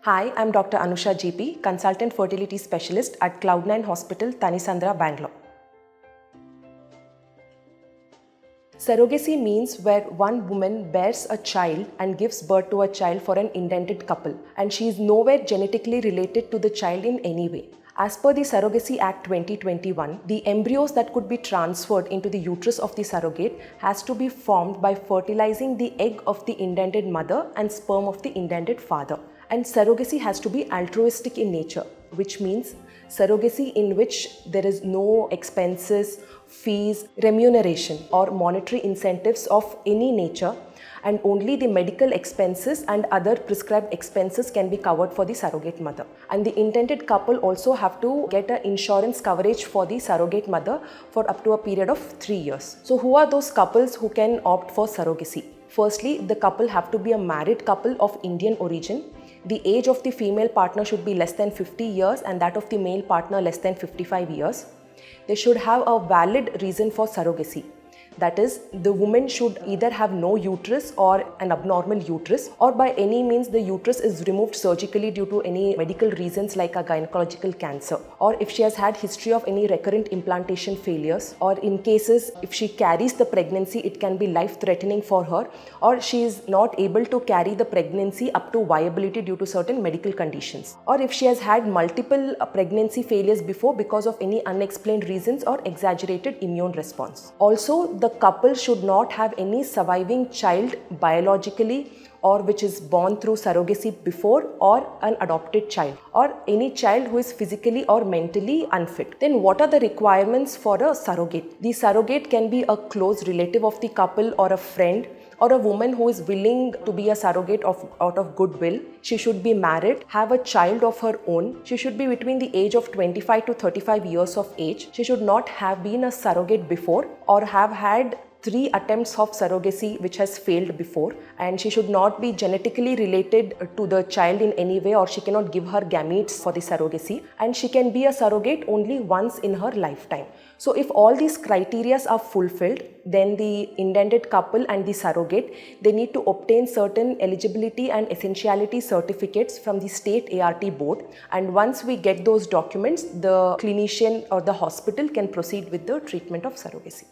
Hi, I'm Dr. Anusha GP, Consultant Fertility Specialist at Cloud9 Hospital, Tanisandra, Bangalore. Surrogacy means where one woman bears a child and gives birth to a child for an intended couple, and she is nowhere genetically related to the child in any way. As per the Surrogacy Act 2021, the embryos that could be transferred into the uterus of the surrogate has to be formed by fertilizing the egg of the intended mother and sperm of the intended father. And surrogacy has to be altruistic in nature, which means surrogacy in which there is no expenses, fees, remuneration or monetary incentives of any nature, and only the medical expenses and other prescribed expenses can be covered for the surrogate mother. And the intended couple also have to get an insurance coverage for the surrogate mother for up to a period of 3 years. So who are those couples who can opt for surrogacy? Firstly, the couple have to be a married couple of Indian origin. The age of the female partner should be less than 50 years and that of the male partner less than 55 years. They should have a valid reason for surrogacy. That is, the woman should either have no uterus or an abnormal uterus, or by any means the uterus is removed surgically due to any medical reasons like a gynecological cancer, or if she has had history of any recurrent implantation failures, or in cases if she carries the pregnancy it can be life-threatening for her, or she is not able to carry the pregnancy up to viability due to certain medical conditions, or if she has had multiple pregnancy failures before because of any unexplained reasons or exaggerated immune response. Also, the couple should not have any surviving child biologically or which is born through surrogacy before, or an adopted child, or any child who is physically or mentally unfit. Then what are the requirements for a surrogate? The surrogate can be a close relative of the couple or a friend, or a woman who is willing to be a surrogate out of goodwill. She should be married, have a child of her own. She should be between the age of 25 to 35 years of age. She should not have been a surrogate before or have had 3 attempts of surrogacy which has failed before, and she should not be genetically related to the child in any way, or she cannot give her gametes for the surrogacy, and she can be a surrogate only once in her lifetime. So if all these criteria are fulfilled, then the intended couple and the surrogate, they need to obtain certain eligibility and essentiality certificates from the state ART board, and once we get those documents, the clinician or the hospital can proceed with the treatment of surrogacy.